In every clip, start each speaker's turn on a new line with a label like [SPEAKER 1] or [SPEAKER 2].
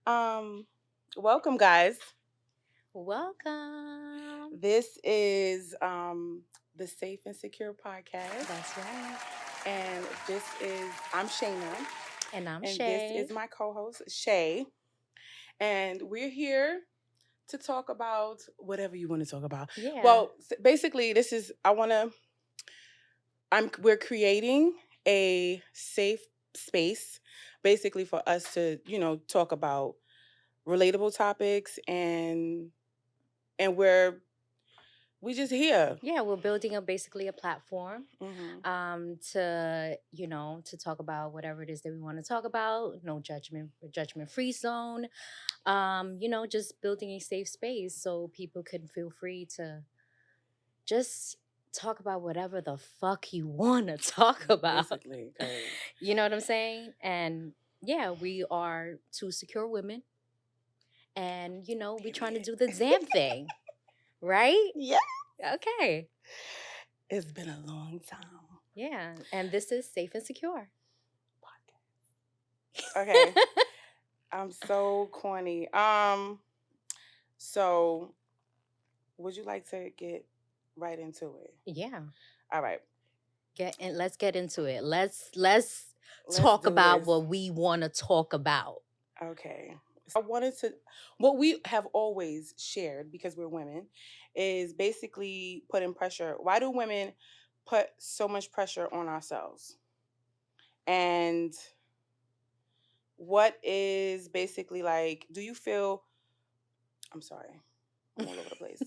[SPEAKER 1] Um, Welcome, guys.
[SPEAKER 2] Welcome.
[SPEAKER 1] This is the Safe and Secure podcast,
[SPEAKER 2] That's right.
[SPEAKER 1] and I'm Shayna,
[SPEAKER 2] And I'm
[SPEAKER 1] and this
[SPEAKER 2] Shay.
[SPEAKER 1] is my co-host Shay, and we're here to talk about whatever you want to talk about.
[SPEAKER 2] Yeah.
[SPEAKER 1] Well, basically, this is I want to. We're creating a safe space, basically for us to talk about relatable topics and we just here.
[SPEAKER 2] Yeah, we're building basically a platform
[SPEAKER 1] Hmm.
[SPEAKER 2] to talk about whatever it is that we want to talk about. No judgment, judgment free zone. Just building a safe space so people can feel free to just talk about whatever the fuck you want to talk about.
[SPEAKER 1] Basically, 'cause
[SPEAKER 2] You know what I'm saying? And yeah, we are two secure women and we're trying to
[SPEAKER 1] period.
[SPEAKER 2] do the damn thing, right?
[SPEAKER 1] Yeah,
[SPEAKER 2] Okay.
[SPEAKER 1] it's been a long time.
[SPEAKER 2] Yeah, and this is safe and secure.
[SPEAKER 1] Okay, I'm so corny. So would you like to get right into it?
[SPEAKER 2] Yeah.
[SPEAKER 1] All right,
[SPEAKER 2] Let's get into it. Let's
[SPEAKER 1] let's
[SPEAKER 2] talk
[SPEAKER 1] do
[SPEAKER 2] about
[SPEAKER 1] this.
[SPEAKER 2] what we want to talk about.
[SPEAKER 1] Okay. So I wanted to, what we have always shared because we're women is basically putting pressure. Why do women put so much pressure on ourselves? And what is basically like, do you feel, I'm sorry, I'm all over the place.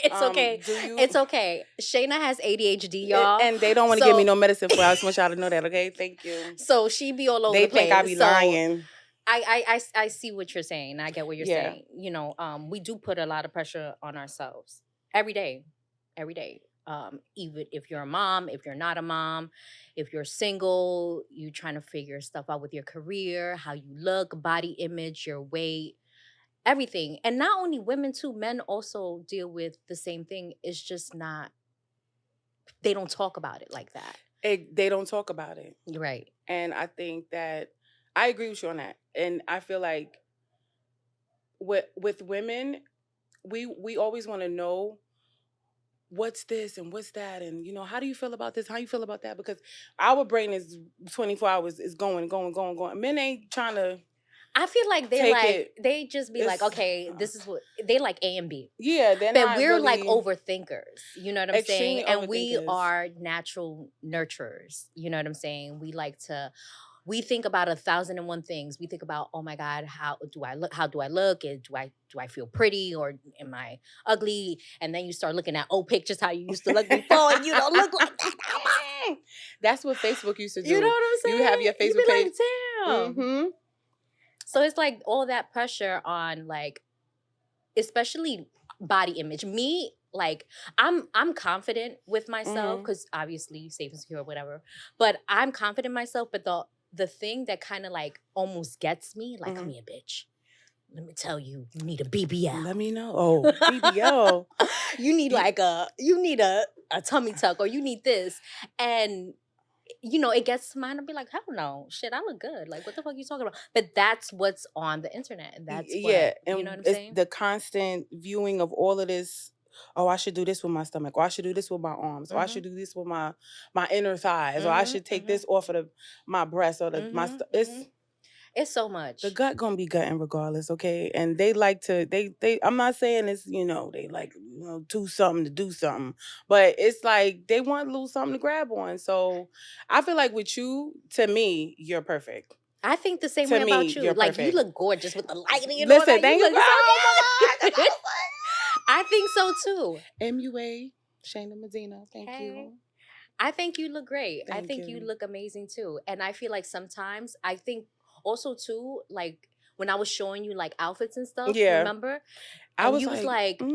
[SPEAKER 2] It's okay.
[SPEAKER 1] Do you,
[SPEAKER 2] It's okay. Shayna has ADHD, y'all.
[SPEAKER 1] and they don't want to give me
[SPEAKER 2] So
[SPEAKER 1] no medicine for it. I just want y'all to know that, okay? Thank you.
[SPEAKER 2] so she be all over
[SPEAKER 1] They
[SPEAKER 2] the
[SPEAKER 1] think I
[SPEAKER 2] place.
[SPEAKER 1] be
[SPEAKER 2] So
[SPEAKER 1] lying.
[SPEAKER 2] I see what you're saying. I get what you're
[SPEAKER 1] Yeah.
[SPEAKER 2] saying. We do put a lot of pressure on ourselves every day, every day. Even if you're a mom, if you're not a mom, if you're single, you trying to figure stuff out with your career, how you look, body image, your weight, everything. And not only women too, men also deal with the same thing. It's just not they don't talk about it like that.
[SPEAKER 1] They don't talk about it.
[SPEAKER 2] Right.
[SPEAKER 1] And I think that I agree with you on that. And I feel like with women, we always want to know what's this and what's that, and how do you feel about this? How you feel about that? Because our brain is 24 hours is going. Men ain't trying to
[SPEAKER 2] I feel like
[SPEAKER 1] take it.
[SPEAKER 2] they just be like,
[SPEAKER 1] It's
[SPEAKER 2] okay, this is what they like A and B.
[SPEAKER 1] yeah, they're
[SPEAKER 2] But
[SPEAKER 1] not
[SPEAKER 2] we're like
[SPEAKER 1] really
[SPEAKER 2] overthinkers, you know what I'm saying?
[SPEAKER 1] extremely
[SPEAKER 2] And we
[SPEAKER 1] overthinkers.
[SPEAKER 2] are natural nurturers, you know what I'm saying? We think about 1,001 things. We think about, oh my God, how do I look? How do I look? And do I feel pretty or am I ugly? And then you start looking at old pictures how you used to look before, and you don't look like that no more.
[SPEAKER 1] That's what Facebook used to
[SPEAKER 2] You know
[SPEAKER 1] do.
[SPEAKER 2] what I'm
[SPEAKER 1] You have
[SPEAKER 2] saying?
[SPEAKER 1] your
[SPEAKER 2] You
[SPEAKER 1] Facebook
[SPEAKER 2] be
[SPEAKER 1] page.
[SPEAKER 2] like, damn.
[SPEAKER 1] Mm-hmm.
[SPEAKER 2] So it's like all that pressure on like, especially body image. Me, like I'm confident with myself
[SPEAKER 1] Mm-hmm.
[SPEAKER 2] because obviously safe and secure, whatever. But I'm confident in myself. But the thing that kind of like almost gets me, like,
[SPEAKER 1] Mm-hmm.
[SPEAKER 2] come here, bitch. Let me tell you, you need a BBL.
[SPEAKER 1] Let me know. Oh, BBL.
[SPEAKER 2] You need like you need a tummy tuck or you need this. And it gets to mine. I'll be like, hell no, shit, I look good. Like, what the fuck are you talking about? But that's what's on the internet, and that's
[SPEAKER 1] Yeah,
[SPEAKER 2] what you know
[SPEAKER 1] and
[SPEAKER 2] what I'm
[SPEAKER 1] it's
[SPEAKER 2] saying.
[SPEAKER 1] the constant viewing of all of this. Oh, I should do this with my stomach, or I should do this with my arms, or I
[SPEAKER 2] Mm-hmm.
[SPEAKER 1] should do this with my inner thighs, or I
[SPEAKER 2] Mm-hmm.
[SPEAKER 1] should take
[SPEAKER 2] Mm-hmm.
[SPEAKER 1] this off of my breast, or
[SPEAKER 2] Mm-hmm. Mm-hmm.
[SPEAKER 1] it's
[SPEAKER 2] It's so
[SPEAKER 1] the
[SPEAKER 2] much.
[SPEAKER 1] gut gonna be gutting regardless, okay? And they like to they I'm not saying it's they like do something to do something, but it's like they want a little something to grab on. So I feel like with you, to me, you're perfect.
[SPEAKER 2] I think the same
[SPEAKER 1] To
[SPEAKER 2] way
[SPEAKER 1] me,
[SPEAKER 2] about you.
[SPEAKER 1] you're
[SPEAKER 2] Like you
[SPEAKER 1] perfect.
[SPEAKER 2] look gorgeous with the lighting and all
[SPEAKER 1] Listen,
[SPEAKER 2] that. You
[SPEAKER 1] thank you,
[SPEAKER 2] look
[SPEAKER 1] girl. Oh my
[SPEAKER 2] so
[SPEAKER 1] God,
[SPEAKER 2] good.
[SPEAKER 1] that's
[SPEAKER 2] I think so too.
[SPEAKER 1] MUA, Shayna Medina. Thank
[SPEAKER 2] Hey.
[SPEAKER 1] you.
[SPEAKER 2] I think you look great. I
[SPEAKER 1] Thank
[SPEAKER 2] think you
[SPEAKER 1] you.
[SPEAKER 2] look amazing too. And I feel like sometimes I think also too, like when I was showing you like outfits and stuff,
[SPEAKER 1] Yeah.
[SPEAKER 2] remember?
[SPEAKER 1] I
[SPEAKER 2] And
[SPEAKER 1] was
[SPEAKER 2] you was
[SPEAKER 1] like,
[SPEAKER 2] like,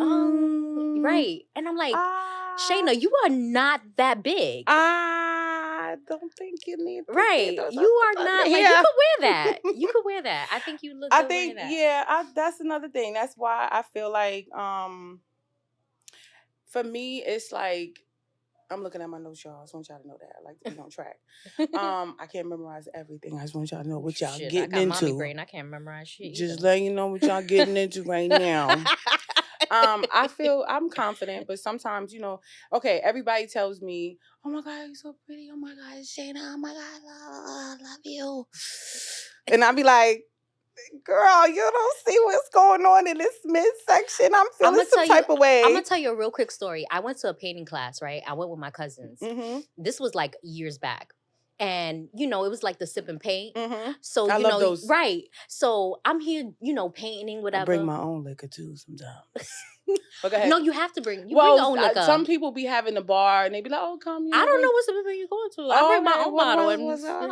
[SPEAKER 2] right. And I'm like,
[SPEAKER 1] ah,
[SPEAKER 2] Shayna, you are not that big.
[SPEAKER 1] I don't think you need to get
[SPEAKER 2] Right. You are not like you
[SPEAKER 1] yeah.
[SPEAKER 2] could wear that. You could wear that. I think you look
[SPEAKER 1] I
[SPEAKER 2] good wearing
[SPEAKER 1] think
[SPEAKER 2] that.
[SPEAKER 1] yeah, that's another thing. That's why I feel like for me it's like I'm looking at my notes, y'all. I just want y'all to know that. I like to be on track. I can't memorize everything. I just want y'all to know what y'all
[SPEAKER 2] Shit, I
[SPEAKER 1] getting
[SPEAKER 2] got mommy
[SPEAKER 1] into.
[SPEAKER 2] brain. I can't memorize shit
[SPEAKER 1] Just
[SPEAKER 2] either.
[SPEAKER 1] letting you know what y'all getting into right now. I feel I'm confident, but sometimes, okay, everybody tells me, "Oh my God, you're so pretty. Oh my God, Shayna. Oh my God, I love you." And I be like, "Girl, you don't see what's going on in this midsection. I'm
[SPEAKER 2] I'm
[SPEAKER 1] feeling
[SPEAKER 2] gonna
[SPEAKER 1] some
[SPEAKER 2] tell you.
[SPEAKER 1] type of
[SPEAKER 2] I'm
[SPEAKER 1] way."
[SPEAKER 2] gonna tell you a real quick story. I went to a painting class, right? I went with my cousins.
[SPEAKER 1] Mhm.
[SPEAKER 2] This was like years back. And it was like the sip and paint.
[SPEAKER 1] Mhm.
[SPEAKER 2] So,
[SPEAKER 1] I love those.
[SPEAKER 2] right. So I'm here, painting,
[SPEAKER 1] I bring
[SPEAKER 2] whatever.
[SPEAKER 1] my own liquor too sometimes. But go ahead.
[SPEAKER 2] No, you have to bring your
[SPEAKER 1] Well,
[SPEAKER 2] own liquor.
[SPEAKER 1] some people be having the bar and they be like, "Oh, come,
[SPEAKER 2] I don't
[SPEAKER 1] bring."
[SPEAKER 2] know what sip and paint you're going to. I
[SPEAKER 1] Oh,
[SPEAKER 2] bring my
[SPEAKER 1] okay.
[SPEAKER 2] own bottle and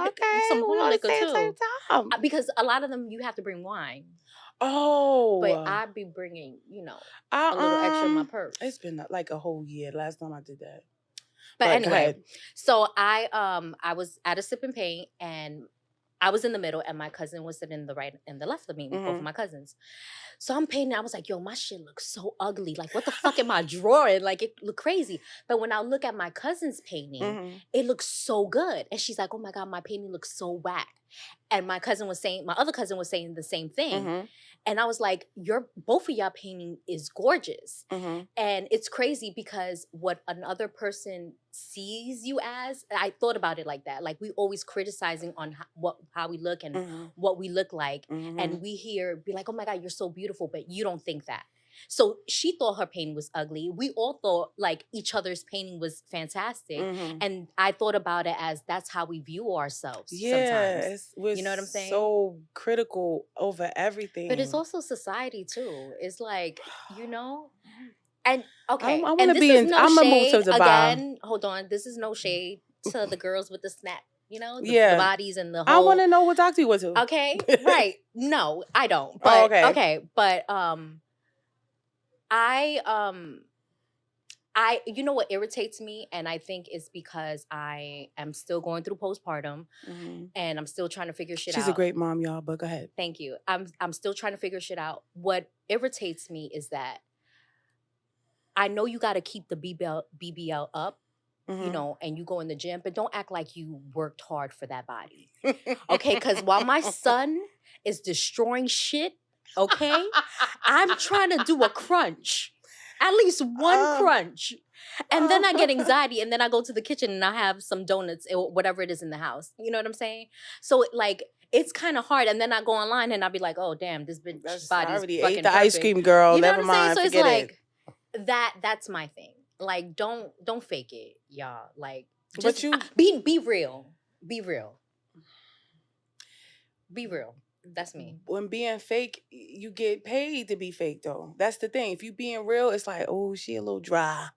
[SPEAKER 1] Okay,
[SPEAKER 2] some
[SPEAKER 1] we
[SPEAKER 2] home
[SPEAKER 1] on the
[SPEAKER 2] liquor
[SPEAKER 1] same
[SPEAKER 2] too.
[SPEAKER 1] time.
[SPEAKER 2] Because a lot of them you have to bring wine. But
[SPEAKER 1] Oh,
[SPEAKER 2] I'd be bringing, a little extra in my
[SPEAKER 1] I
[SPEAKER 2] purse.
[SPEAKER 1] it's been like a whole year last time I did that.
[SPEAKER 2] But
[SPEAKER 1] But go
[SPEAKER 2] anyway,
[SPEAKER 1] ahead.
[SPEAKER 2] so I was at a sip and paint and I was in the middle and my cousin was sitting in the right and the left of me, both of
[SPEAKER 1] Mhm.
[SPEAKER 2] my cousins. So I'm painting. I was like, yo, my shit looks so ugly. Like, what the fuck am I drawing? Like, it looked crazy. But when I look at my cousin's painting,
[SPEAKER 1] Mhm.
[SPEAKER 2] it looks so good. And she's like, oh my God, my painting looks so whack. And my other cousin was saying the same thing.
[SPEAKER 1] Mhm.
[SPEAKER 2] And I was like, both of y'all painting is gorgeous.
[SPEAKER 1] Mhm.
[SPEAKER 2] And it's crazy because what another person sees you as, I thought about it like that. Like we always criticizing on how we look and
[SPEAKER 1] Mhm.
[SPEAKER 2] what we look like. And
[SPEAKER 1] Mhm.
[SPEAKER 2] we be like, oh my God, you're so beautiful, but you don't think that. So she thought her painting was ugly. We all thought like each other's painting was fantastic.
[SPEAKER 1] Mhm.
[SPEAKER 2] And I thought about it as that's how we view ourselves sometimes.
[SPEAKER 1] Yeah, we're
[SPEAKER 2] You know what I'm saying?
[SPEAKER 1] so critical over
[SPEAKER 2] But it's
[SPEAKER 1] everything.
[SPEAKER 2] also society too. It's like, and okay,
[SPEAKER 1] I want
[SPEAKER 2] and
[SPEAKER 1] to
[SPEAKER 2] this
[SPEAKER 1] be
[SPEAKER 2] is
[SPEAKER 1] in.
[SPEAKER 2] no
[SPEAKER 1] I'm gonna move to
[SPEAKER 2] shade
[SPEAKER 1] the bar.
[SPEAKER 2] again. Hold on. This is no shade to the girls with the snap, the
[SPEAKER 1] Yeah,
[SPEAKER 2] bodies and the
[SPEAKER 1] I want
[SPEAKER 2] whole
[SPEAKER 1] to know what doctor you went to.
[SPEAKER 2] okay, right. No, I don't.
[SPEAKER 1] Oh,
[SPEAKER 2] But
[SPEAKER 1] okay.
[SPEAKER 2] okay, but I you know what irritates me and I think it's because I am still going through postpartum
[SPEAKER 1] Mhm.
[SPEAKER 2] and I'm still trying to figure shit
[SPEAKER 1] She's a
[SPEAKER 2] out.
[SPEAKER 1] great mom, y'all. But go ahead.
[SPEAKER 2] Thank you. I'm still trying to figure shit out. What irritates me is that I know you got to keep the BBL up,
[SPEAKER 1] Mhm.
[SPEAKER 2] and you go in the gym, but don't act like you worked hard for that body. Okay? Cuz while my son is destroying shit, okay? I'm trying to do a crunch. At least one
[SPEAKER 1] Uh,
[SPEAKER 2] crunch. And then I get anxiety and then I go to the kitchen and I have some donuts or whatever it is in the house. You know what I'm saying? So like it's kind of hard. And then I go online and I'll be like, oh damn, this bitch
[SPEAKER 1] I
[SPEAKER 2] body's
[SPEAKER 1] already ate
[SPEAKER 2] fucking
[SPEAKER 1] the ice
[SPEAKER 2] perfect.
[SPEAKER 1] cream, girl.
[SPEAKER 2] You know what
[SPEAKER 1] Never
[SPEAKER 2] I'm saying?
[SPEAKER 1] mind.
[SPEAKER 2] So it's
[SPEAKER 1] Forget it.
[SPEAKER 2] like that's my thing. Like don't fake it, y'all. Like
[SPEAKER 1] But
[SPEAKER 2] just
[SPEAKER 1] you,
[SPEAKER 2] be real. Be real. Be real. That's me.
[SPEAKER 1] when being fake, you get paid to be fake, though. That's the thing. If you being real, it's like, oh, she a little dry.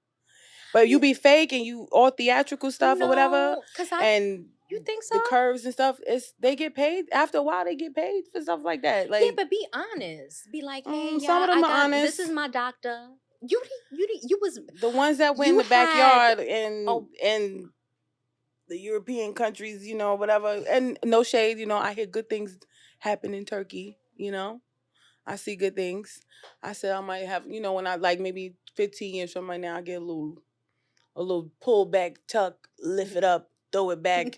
[SPEAKER 1] But you be fake and you all theatrical stuff or whatever,
[SPEAKER 2] No, cause
[SPEAKER 1] and
[SPEAKER 2] you think so?
[SPEAKER 1] the curves and stuff, they get paid after a while. They get paid for stuff like that.
[SPEAKER 2] Yeah,
[SPEAKER 1] Like,
[SPEAKER 2] but be honest. Be like, hey,
[SPEAKER 1] some
[SPEAKER 2] yeah,
[SPEAKER 1] of them
[SPEAKER 2] I
[SPEAKER 1] are
[SPEAKER 2] got this
[SPEAKER 1] honest.
[SPEAKER 2] is my doctor. You was
[SPEAKER 1] The ones that went in
[SPEAKER 2] you
[SPEAKER 1] the
[SPEAKER 2] had
[SPEAKER 1] backyard in the European countries, whatever. And no shade, I hear good things happen in Turkey. I see good things. I said I might have, when I like maybe 15 years from right now, I get a little pull back, tuck, lift it up, throw it back,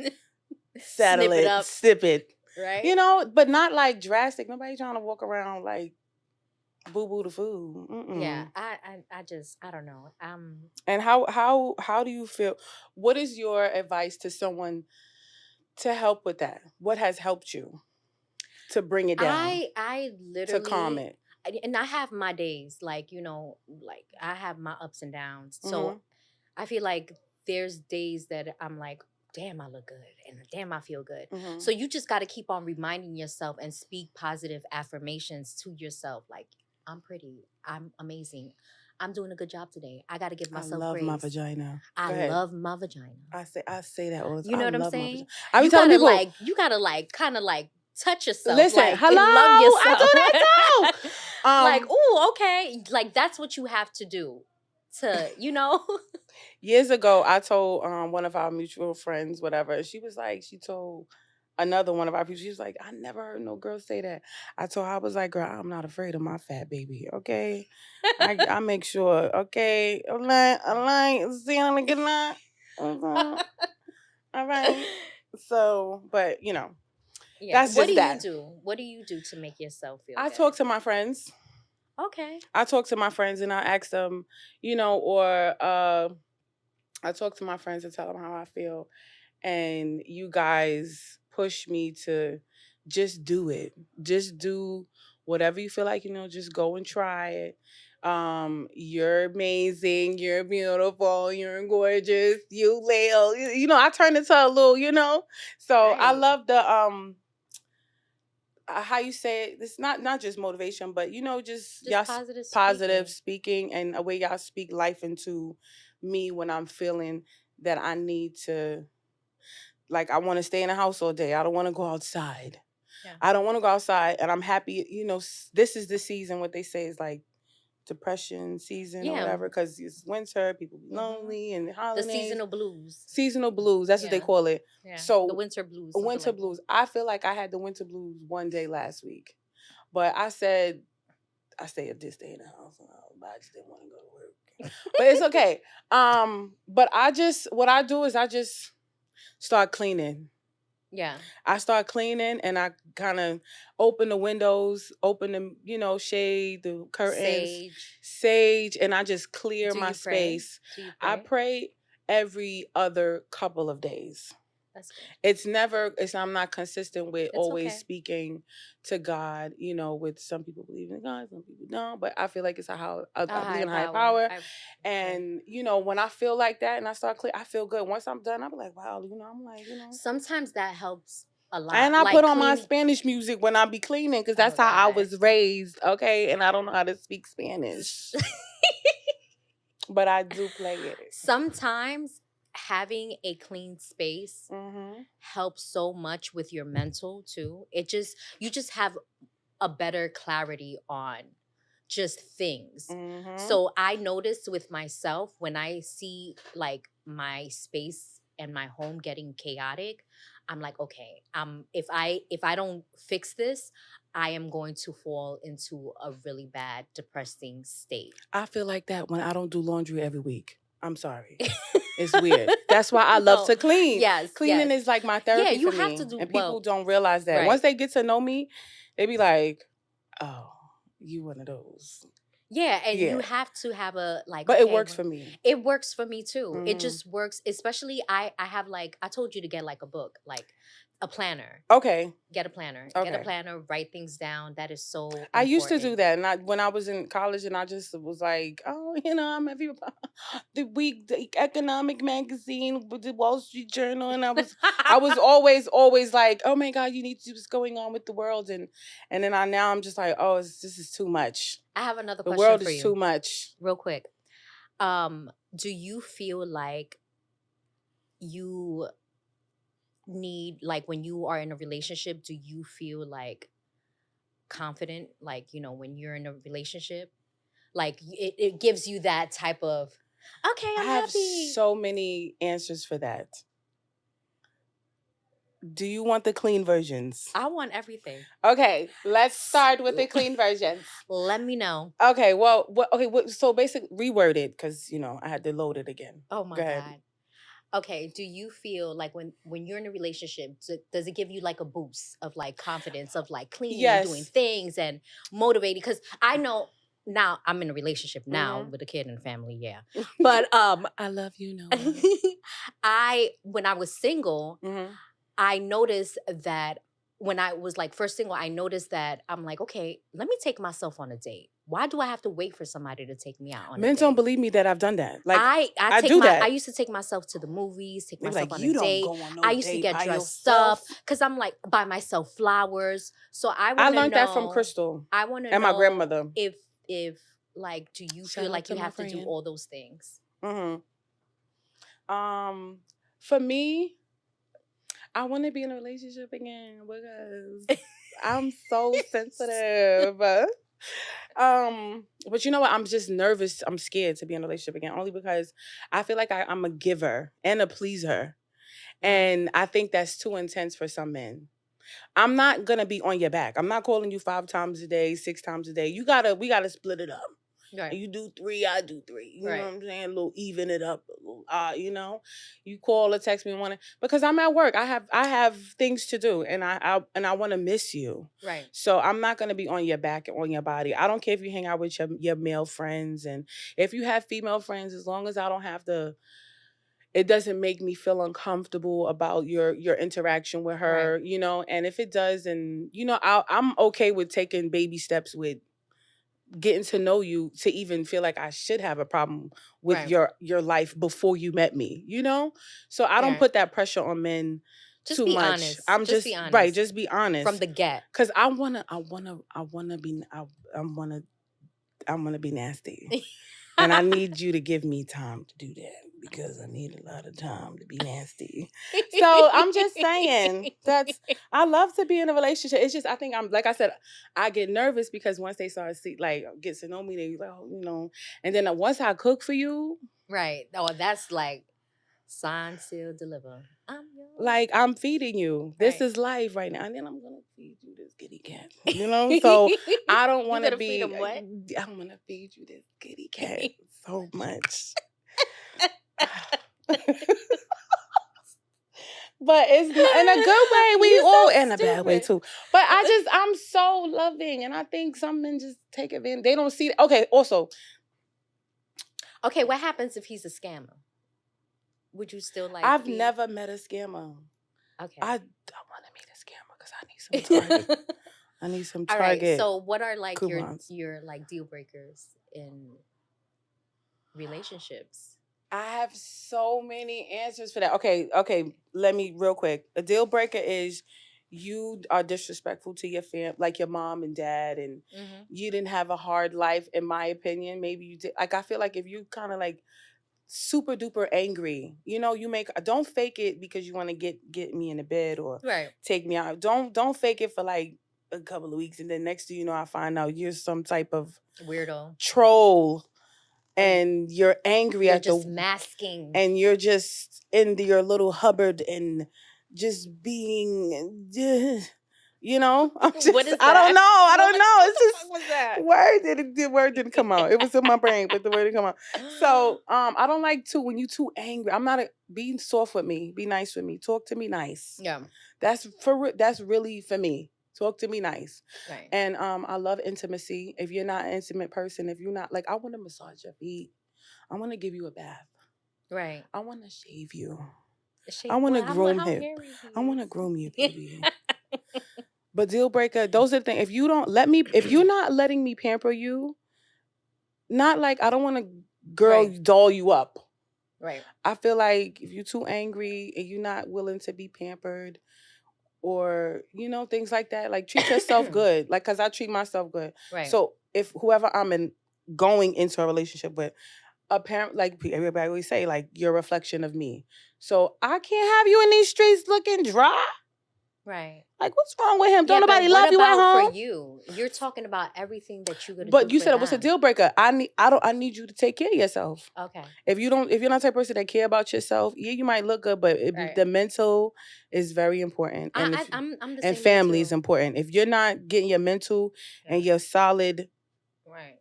[SPEAKER 1] saddle
[SPEAKER 2] snip it
[SPEAKER 1] it,
[SPEAKER 2] up,
[SPEAKER 1] sip it.
[SPEAKER 2] right?
[SPEAKER 1] But not like drastic. Nobody trying to walk around like boo boo the food.
[SPEAKER 2] Yeah,
[SPEAKER 1] Mm-mm.
[SPEAKER 2] I just I don't know.
[SPEAKER 1] And how do you feel? What is your advice to someone to help with that? What has helped you to bring it down,
[SPEAKER 2] I
[SPEAKER 1] to calm
[SPEAKER 2] literally
[SPEAKER 1] it?
[SPEAKER 2] and I have my days like like I have my ups and downs.
[SPEAKER 1] Mm-hmm.
[SPEAKER 2] So I feel like there's days that I'm like, damn, I look good and damn, I feel good.
[SPEAKER 1] Mm-hmm.
[SPEAKER 2] So you just got to keep on reminding yourself and speak positive affirmations to yourself. Like, I'm pretty, I'm amazing, I'm doing a good job today. I got to give
[SPEAKER 1] I
[SPEAKER 2] myself
[SPEAKER 1] love my
[SPEAKER 2] grace.
[SPEAKER 1] vagina.
[SPEAKER 2] I
[SPEAKER 1] Go ahead.
[SPEAKER 2] love my vagina.
[SPEAKER 1] I say that all the time.
[SPEAKER 2] You know
[SPEAKER 1] I
[SPEAKER 2] what I'm
[SPEAKER 1] love my vagina.
[SPEAKER 2] saying?
[SPEAKER 1] I be telling people,
[SPEAKER 2] You gotta like kind of like touch yourself,
[SPEAKER 1] listen,
[SPEAKER 2] like
[SPEAKER 1] hello,
[SPEAKER 2] and love
[SPEAKER 1] I do
[SPEAKER 2] yourself.
[SPEAKER 1] that too.
[SPEAKER 2] Like, ooh, okay, like that's what you have to do to,
[SPEAKER 1] Years ago, I told one of our mutual friends, whatever. She told another one of our people, she was like, I never heard no girl say that. I told her, I was like, girl, I'm not afraid of my fat baby, okay? I make sure, okay? I'm like, see, I'm like, Mhm. All right. So, but
[SPEAKER 2] Yeah.
[SPEAKER 1] that's
[SPEAKER 2] What
[SPEAKER 1] just
[SPEAKER 2] do you
[SPEAKER 1] that.
[SPEAKER 2] do? What do you do to make yourself feel
[SPEAKER 1] I
[SPEAKER 2] better?
[SPEAKER 1] talk to my friends.
[SPEAKER 2] Okay.
[SPEAKER 1] I talk to my friends and I ask them, or I talk to my friends and tell them how I feel. And you guys push me to just do it. Just do whatever you feel like, just go and try it. You're amazing, you're beautiful, you're gorgeous, you little, I turn into a little, So I
[SPEAKER 2] Right.
[SPEAKER 1] love the how you say it. It's not just motivation, but just
[SPEAKER 2] Just
[SPEAKER 1] y'all
[SPEAKER 2] positive
[SPEAKER 1] positive
[SPEAKER 2] speaking.
[SPEAKER 1] speaking and a way y'all speak life into me when I'm feeling that I need to, like, I want to stay in the house all day. I don't want to go outside.
[SPEAKER 2] Yeah.
[SPEAKER 1] I don't want to go outside, and I'm happy. This is the season. What they say is like depression season or
[SPEAKER 2] Yeah.
[SPEAKER 1] whatever, because it's winter. People be
[SPEAKER 2] Hmm.
[SPEAKER 1] lonely and
[SPEAKER 2] The
[SPEAKER 1] holidays.
[SPEAKER 2] seasonal blues.
[SPEAKER 1] Seasonal blues. That's what they
[SPEAKER 2] Yeah.
[SPEAKER 1] call it.
[SPEAKER 2] Yeah. The
[SPEAKER 1] So
[SPEAKER 2] winter blues, something
[SPEAKER 1] winter
[SPEAKER 2] like that.
[SPEAKER 1] blues. I feel like I had the winter blues one day last week, but I said I stay at this day in the house, but I just didn't want to go to work. But it's okay. But what I do is I just start cleaning.
[SPEAKER 2] Yeah.
[SPEAKER 1] I start cleaning and I kind of open the windows, open the, shade, the curtains,
[SPEAKER 2] Sage.
[SPEAKER 1] sage, and I just clear
[SPEAKER 2] Do
[SPEAKER 1] my
[SPEAKER 2] you pray?
[SPEAKER 1] space.
[SPEAKER 2] Do you
[SPEAKER 1] I
[SPEAKER 2] pray?
[SPEAKER 1] pray every other couple of days.
[SPEAKER 2] That's good.
[SPEAKER 1] I'm not consistent with
[SPEAKER 2] It's
[SPEAKER 1] always
[SPEAKER 2] okay.
[SPEAKER 1] speaking to God, with some people believe in God, some people don't, but I feel like it's how
[SPEAKER 2] A
[SPEAKER 1] I believe
[SPEAKER 2] higher
[SPEAKER 1] in higher
[SPEAKER 2] power.
[SPEAKER 1] power.
[SPEAKER 2] I okay.
[SPEAKER 1] And, when I feel like that and I start clear, I feel good. Once I'm done, I'll be like, wow, I'm like,
[SPEAKER 2] Sometimes that helps a
[SPEAKER 1] and
[SPEAKER 2] lot.
[SPEAKER 1] I put
[SPEAKER 2] Like
[SPEAKER 1] on my
[SPEAKER 2] cleaning.
[SPEAKER 1] Spanish music when I be cleaning because
[SPEAKER 2] Oh
[SPEAKER 1] that's how I
[SPEAKER 2] God.
[SPEAKER 1] was raised, okay? And I don't know how to speak Spanish, but I do play it.
[SPEAKER 2] Sometimes having a clean space
[SPEAKER 1] Mm-hmm.
[SPEAKER 2] helps so much with your mental too. You just have a better clarity on just things.
[SPEAKER 1] Mm-hmm.
[SPEAKER 2] So I noticed with myself when I see like my space and my home getting chaotic, I'm like, okay, if I don't fix this, I am going to fall into a really bad depressing state.
[SPEAKER 1] I feel like that when I don't do laundry every week. I'm sorry. It's weird. That's why I love
[SPEAKER 2] No.
[SPEAKER 1] to clean.
[SPEAKER 2] Yes,
[SPEAKER 1] Cleaning
[SPEAKER 2] yes.
[SPEAKER 1] is like my
[SPEAKER 2] Yeah,
[SPEAKER 1] therapy
[SPEAKER 2] you
[SPEAKER 1] for
[SPEAKER 2] have to
[SPEAKER 1] me.
[SPEAKER 2] do
[SPEAKER 1] And people
[SPEAKER 2] well,
[SPEAKER 1] don't realize that. Once
[SPEAKER 2] right.
[SPEAKER 1] they get to know me, they be like, oh, you one of those.
[SPEAKER 2] Yeah, and you
[SPEAKER 1] Yeah.
[SPEAKER 2] have to have a like,
[SPEAKER 1] But it
[SPEAKER 2] okay,
[SPEAKER 1] works
[SPEAKER 2] well,
[SPEAKER 1] for me.
[SPEAKER 2] it works for me too. It
[SPEAKER 1] Mm.
[SPEAKER 2] just works, especially I have like I told you to get like a book, like a planner.
[SPEAKER 1] Okay.
[SPEAKER 2] Get a planner. Get a
[SPEAKER 1] Okay.
[SPEAKER 2] planner, write things down. That is so
[SPEAKER 1] I used to do
[SPEAKER 2] important.
[SPEAKER 1] that, and when I was in college, and I just was like, oh, I'm every the economic magazine with the Wall Street Journal, and I was always like, oh my God, you need to see what's going on with the world, and then now I'm just like, oh, this is too much.
[SPEAKER 2] I have another
[SPEAKER 1] The
[SPEAKER 2] question
[SPEAKER 1] world
[SPEAKER 2] for
[SPEAKER 1] is
[SPEAKER 2] you,
[SPEAKER 1] too much.
[SPEAKER 2] real quick. Do you feel like you need like when you are in a relationship, do you feel like confident like, when you're in a relationship? Like it gives you that type of okay,
[SPEAKER 1] I
[SPEAKER 2] I'm
[SPEAKER 1] have
[SPEAKER 2] happy.
[SPEAKER 1] so many answers for that. Do you want the clean versions?
[SPEAKER 2] I want everything.
[SPEAKER 1] Okay, let's
[SPEAKER 2] S-
[SPEAKER 1] start with the clean versions.
[SPEAKER 2] Let me know.
[SPEAKER 1] Okay, well, so basically reword it because I had to load it again.
[SPEAKER 2] Oh my
[SPEAKER 1] Go ahead.
[SPEAKER 2] God. Okay, do you feel like when you're in a relationship, does it give you like a boost of like confidence of like cleaning, doing
[SPEAKER 1] Yes.
[SPEAKER 2] things and motivating? Because I know now I'm in a relationship now
[SPEAKER 1] Hmm.
[SPEAKER 2] with a kid and family, yeah. But
[SPEAKER 1] I love you, Noah.
[SPEAKER 2] I when I was single,
[SPEAKER 1] Hmm.
[SPEAKER 2] I noticed that when I was like first single, I noticed that I'm like, okay, let me take myself on a date. Why do I have to wait for somebody to take me out on a
[SPEAKER 1] Men don't
[SPEAKER 2] date?
[SPEAKER 1] believe me that I've done that. Like
[SPEAKER 2] I
[SPEAKER 1] I
[SPEAKER 2] take
[SPEAKER 1] do
[SPEAKER 2] my I
[SPEAKER 1] that.
[SPEAKER 2] used to take myself to the movies, take
[SPEAKER 1] They be
[SPEAKER 2] myself
[SPEAKER 1] like,
[SPEAKER 2] on a
[SPEAKER 1] you don't
[SPEAKER 2] date.
[SPEAKER 1] go on
[SPEAKER 2] I
[SPEAKER 1] no
[SPEAKER 2] used to
[SPEAKER 1] date
[SPEAKER 2] get
[SPEAKER 1] by
[SPEAKER 2] dressed up
[SPEAKER 1] yourself.
[SPEAKER 2] because I'm like buy myself flowers. So
[SPEAKER 1] I learned that from Crystal
[SPEAKER 2] I want to
[SPEAKER 1] and my
[SPEAKER 2] know
[SPEAKER 1] grandmother.
[SPEAKER 2] if like do you
[SPEAKER 1] Shout
[SPEAKER 2] feel
[SPEAKER 1] out
[SPEAKER 2] like
[SPEAKER 1] to
[SPEAKER 2] you
[SPEAKER 1] my
[SPEAKER 2] have to do
[SPEAKER 1] friend.
[SPEAKER 2] all those things?
[SPEAKER 1] Hmm. For me, I want to be in a relationship again because I'm so sensitive. But you know what? I'm just nervous. I'm scared to be in a relationship again, only because I feel like I'm a giver and a pleaser.
[SPEAKER 2] Wow.
[SPEAKER 1] And I think that's too intense for some men. I'm not gonna be on your back. I'm not calling you 5 times a day, 6 times a day. We gotta split it up.
[SPEAKER 2] Right.
[SPEAKER 1] And you do three, I do three. You know
[SPEAKER 2] Right.
[SPEAKER 1] what I'm saying? A little even it up. you call or text me one because I'm at work. I have things to do, and I want to miss you.
[SPEAKER 2] Right.
[SPEAKER 1] So I'm not gonna be on your back and on your body. I don't care if you hang out with your male friends, and if you have female friends, as long as I don't have to. It doesn't make me feel uncomfortable about your interaction with
[SPEAKER 2] Right.
[SPEAKER 1] her, and if it does, and I'm okay with taking baby steps with getting to know you to even feel like I should have a problem with
[SPEAKER 2] Right.
[SPEAKER 1] your life before you met me, So I don't
[SPEAKER 2] Yeah.
[SPEAKER 1] put that pressure on men
[SPEAKER 2] Just
[SPEAKER 1] too
[SPEAKER 2] be
[SPEAKER 1] much.
[SPEAKER 2] honest.
[SPEAKER 1] I'm
[SPEAKER 2] Just be
[SPEAKER 1] just right,
[SPEAKER 2] honest
[SPEAKER 1] just be honest.
[SPEAKER 2] from the get.
[SPEAKER 1] Cuz I want to be nasty. And I need you to give me time to do that because I need a lot of time to be nasty. So I'm just saying I love to be in a relationship. It's just I think I'm like I said, I get nervous because once they start get to know me, they like, and then once I cook for you,
[SPEAKER 2] Right. Oh, that's like sign, seal, deliver. I'm yours.
[SPEAKER 1] like I'm feeding you. This
[SPEAKER 2] Right.
[SPEAKER 1] is life right now. And then I'm gonna feed you this kitty cat. So I don't
[SPEAKER 2] You
[SPEAKER 1] want to
[SPEAKER 2] gonna feed
[SPEAKER 1] be
[SPEAKER 2] him what?
[SPEAKER 1] I'm gonna feed you this kitty cat so much. But it's in a good way. We
[SPEAKER 2] You
[SPEAKER 1] all
[SPEAKER 2] so
[SPEAKER 1] in a bad way
[SPEAKER 2] stupid.
[SPEAKER 1] too. But I'm so loving, and I think some men just take advantage. They don't see it. Okay. Also,
[SPEAKER 2] Okay, what happens if he's a scammer? Would you still like?
[SPEAKER 1] I've never met a scammer.
[SPEAKER 2] Okay.
[SPEAKER 1] I want to meet a scammer because I need some target. I need some
[SPEAKER 2] All
[SPEAKER 1] target.
[SPEAKER 2] right. So, what are like
[SPEAKER 1] coupons.
[SPEAKER 2] your like deal breakers in relationships?
[SPEAKER 1] I have so many answers for that. Okay. Let me real quick. A deal breaker is you are disrespectful to your like your mom and dad, and you didn't have a hard life. In my opinion, maybe you did. Like I feel like if you kind of like super duper angry, you don't fake it because you want to get me in the bed or
[SPEAKER 2] Right.
[SPEAKER 1] take me out. Don't fake it for like a couple of weeks, and then next thing you know, I find out you're some type of
[SPEAKER 2] weirdo
[SPEAKER 1] troll. And you're angry
[SPEAKER 2] you're
[SPEAKER 1] at
[SPEAKER 2] just masking,
[SPEAKER 1] and you're just in your little Hubbard and just being, I'm just,
[SPEAKER 2] what is that?
[SPEAKER 1] I don't know. It's just
[SPEAKER 2] what was that?
[SPEAKER 1] The word didn't come out. It was in my brain, but the word didn't come out. So, I don't like when you too angry. I'm not being soft with me. Be nice with me. Talk to me nice.
[SPEAKER 2] Yeah.
[SPEAKER 1] That's really for me. Talk to me nice.
[SPEAKER 2] Right.
[SPEAKER 1] And I love intimacy. If you're not an intimate person, if you're not like, I want to massage your feet. I want to give you a bath.
[SPEAKER 2] Right.
[SPEAKER 1] I want to shave you. I want to groom him. I want to groom you, baby. But deal breaker, those are the things. If you're not letting me pamper you, not like I don't want to doll you up.
[SPEAKER 2] Right.
[SPEAKER 1] I feel like if you're too angry and you're not willing to be pampered, or things like that, like treat yourself good, like because I treat myself good.
[SPEAKER 2] Right.
[SPEAKER 1] So if whoever I'm going into a relationship with, apparently, like everybody always say, like you're a reflection of me. So I can't have you in these streets looking dry.
[SPEAKER 2] Right.
[SPEAKER 1] Like what's wrong with him? Don't nobody love you at home?
[SPEAKER 2] For you, you're talking about everything that you're gonna.
[SPEAKER 1] But
[SPEAKER 2] do
[SPEAKER 1] you
[SPEAKER 2] for
[SPEAKER 1] said
[SPEAKER 2] them.
[SPEAKER 1] what's a deal breaker? I need you to take care of yourself.
[SPEAKER 2] Okay.
[SPEAKER 1] If you're not the type of person that care about yourself, yeah, you might look good, but the mental is very important. And
[SPEAKER 2] I'm the
[SPEAKER 1] and
[SPEAKER 2] same
[SPEAKER 1] family
[SPEAKER 2] way
[SPEAKER 1] is
[SPEAKER 2] too.
[SPEAKER 1] important. If you're not getting your mental and your solid,
[SPEAKER 2] right?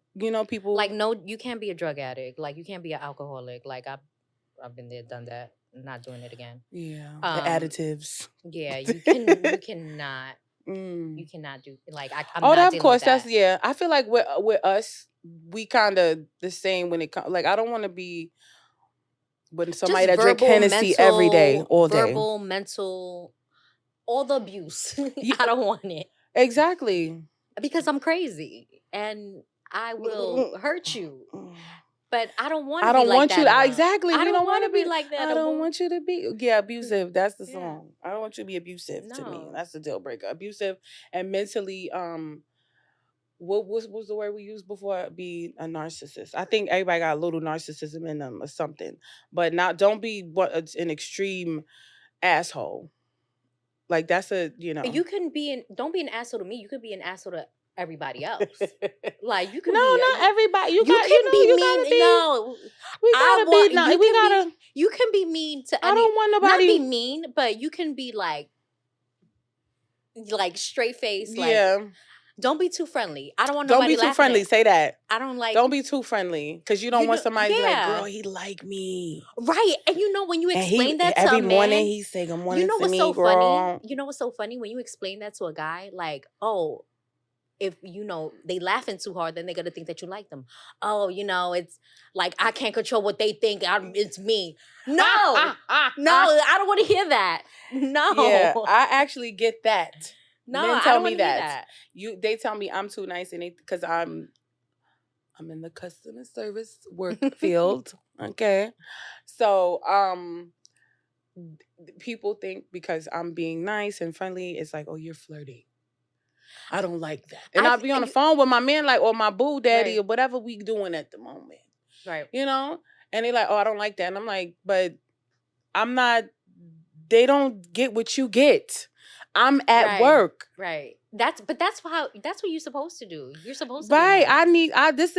[SPEAKER 1] People
[SPEAKER 2] like no, you can't be a drug addict. Like you can't be an alcoholic. Like I've been there, done that. I'm not doing it again.
[SPEAKER 1] Yeah, the additives.
[SPEAKER 2] Yeah, you cannot. You cannot do I'm
[SPEAKER 1] oh,
[SPEAKER 2] not
[SPEAKER 1] of course,
[SPEAKER 2] with that.
[SPEAKER 1] I feel like with us, we kind of the same when it comes. Like I don't want to be with somebody that drink Hennessy every day, all day.
[SPEAKER 2] Verbal, mental, all the abuse. I don't want it.
[SPEAKER 1] Exactly.
[SPEAKER 2] Because I'm crazy and I will hurt you. But I don't want to
[SPEAKER 1] I
[SPEAKER 2] be
[SPEAKER 1] don't
[SPEAKER 2] like
[SPEAKER 1] want
[SPEAKER 2] that.
[SPEAKER 1] you to, exactly.
[SPEAKER 2] I
[SPEAKER 1] We
[SPEAKER 2] don't
[SPEAKER 1] want to be
[SPEAKER 2] like that.
[SPEAKER 1] I don't want you to be abusive. That's the song. I don't want you to be abusive to me. That's the deal breaker. Abusive and mentally what was the word we used before? Be a narcissist. I think everybody got a little narcissism in them or something. But don't be an extreme asshole. Like that's
[SPEAKER 2] you can be don't be an asshole to me. You could be an asshole to everybody else. Like you can
[SPEAKER 1] not everybody. You can
[SPEAKER 2] be mean. No,
[SPEAKER 1] we gotta be. No, we gotta.
[SPEAKER 2] You can be mean to.
[SPEAKER 1] I don't want nobody.
[SPEAKER 2] Not be mean, but you can be like straight face.
[SPEAKER 1] Yeah.
[SPEAKER 2] Don't be too friendly. I don't want
[SPEAKER 1] Don't
[SPEAKER 2] nobody
[SPEAKER 1] be too
[SPEAKER 2] laughing
[SPEAKER 1] friendly.
[SPEAKER 2] at.
[SPEAKER 1] Say that.
[SPEAKER 2] I don't like.
[SPEAKER 1] Don't be too friendly because you don't want somebody to be like,
[SPEAKER 2] Yeah.
[SPEAKER 1] girl, he like me.
[SPEAKER 2] Right. And you know when you
[SPEAKER 1] And
[SPEAKER 2] explain that to
[SPEAKER 1] every
[SPEAKER 2] a
[SPEAKER 1] morning
[SPEAKER 2] man,
[SPEAKER 1] he say good
[SPEAKER 2] you
[SPEAKER 1] morning
[SPEAKER 2] know
[SPEAKER 1] to
[SPEAKER 2] what's
[SPEAKER 1] me,
[SPEAKER 2] so
[SPEAKER 1] girl.
[SPEAKER 2] funny? You know what's so funny when you explain that to a guy, like, oh, if they laughing too hard, then they're gonna think that you like them. Oh, it's like I can't control what they think. It's me. No, no, I don't want to hear that. No,
[SPEAKER 1] Yeah, I actually get that.
[SPEAKER 2] no,
[SPEAKER 1] Men
[SPEAKER 2] I
[SPEAKER 1] tell
[SPEAKER 2] don't
[SPEAKER 1] me
[SPEAKER 2] want to hear
[SPEAKER 1] that.
[SPEAKER 2] that.
[SPEAKER 1] They tell me I'm too nice, and because I'm in the customer service work field. Okay, so people think because I'm being nice and friendly, it's like, oh, you're flirting. I don't like that. And I'll be on the phone with my man, like, or my boo daddy,
[SPEAKER 2] Right.
[SPEAKER 1] or whatever we doing at the moment.
[SPEAKER 2] Right.
[SPEAKER 1] And they're like, oh, I don't like that. And I'm like, but I'm not, they don't get what you get. I'm at work.
[SPEAKER 2] Right. That's what you're supposed to do. You're supposed to
[SPEAKER 1] Right.
[SPEAKER 2] be nice.
[SPEAKER 1] This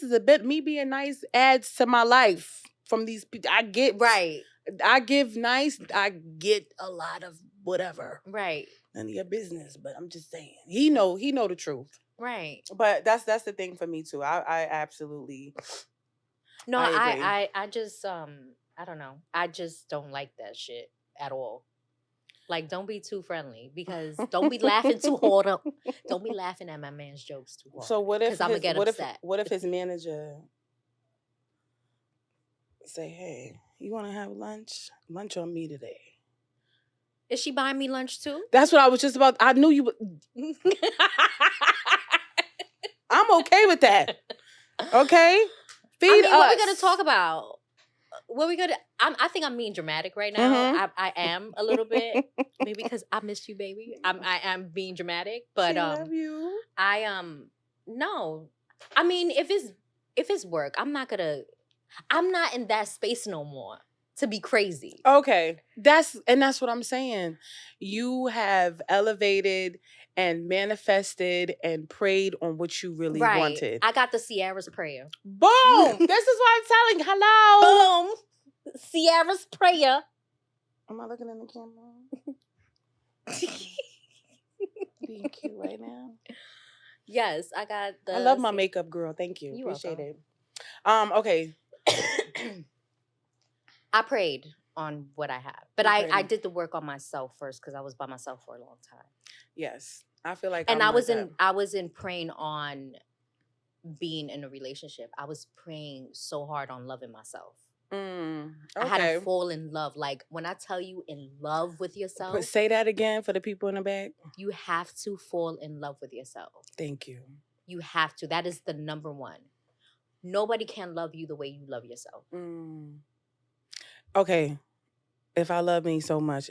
[SPEAKER 1] is a bit, me being nice adds to my life from these people. I give nice, I get a lot of whatever.
[SPEAKER 2] Right.
[SPEAKER 1] None of your business, but I'm just saying. He know the truth.
[SPEAKER 2] Right.
[SPEAKER 1] But that's the thing for me too. I absolutely
[SPEAKER 2] No,
[SPEAKER 1] I agree.
[SPEAKER 2] I just I don't know. I just don't like that shit at all. Like, don't be too friendly because don't be laughing too hard. Don't be laughing at my man's jokes too hard.
[SPEAKER 1] So what if
[SPEAKER 2] I'm gonna get upset.
[SPEAKER 1] What if his manager say, "Hey, you want to have lunch? Lunch on me today."
[SPEAKER 2] Is she buying me lunch too?
[SPEAKER 1] That's what I was just about. I knew you would. I'm okay with that. Okay? Feed us.
[SPEAKER 2] What are we gonna talk about? What we gonna? I think I'm being dramatic right now.
[SPEAKER 1] Mhm.
[SPEAKER 2] I am a little bit, maybe because I missed you, baby. I am being dramatic, but
[SPEAKER 1] She love you.
[SPEAKER 2] no. I mean, if it's work, I'm not in that space no more to be crazy.
[SPEAKER 1] Okay. That's what I'm saying. You have elevated and manifested and prayed on what you really wanted.
[SPEAKER 2] I got the Sierra's prayer.
[SPEAKER 1] Boom! This is what I'm telling. Hello.
[SPEAKER 2] Boom. Sierra's prayer.
[SPEAKER 1] Am I looking in the camera? Being cute right now.
[SPEAKER 2] Yes, I got the.
[SPEAKER 1] I love my makeup, girl. Thank you.
[SPEAKER 2] You're
[SPEAKER 1] Appreciate
[SPEAKER 2] welcome.
[SPEAKER 1] it. Okay.
[SPEAKER 2] I prayed on what I have, but I did the work on myself first because I was by myself for a long time.
[SPEAKER 1] Yes, I feel like.
[SPEAKER 2] And I was in praying on being in a relationship. I was praying so hard on loving myself.
[SPEAKER 1] Okay.
[SPEAKER 2] I had to fall in love. Like when I tell you in love with yourself.
[SPEAKER 1] Say that again for the people in the back.
[SPEAKER 2] You have to fall in love with yourself.
[SPEAKER 1] Thank you.
[SPEAKER 2] You have to. That is the number one. Nobody can love you the way you love yourself.
[SPEAKER 1] Okay. If I love me so much,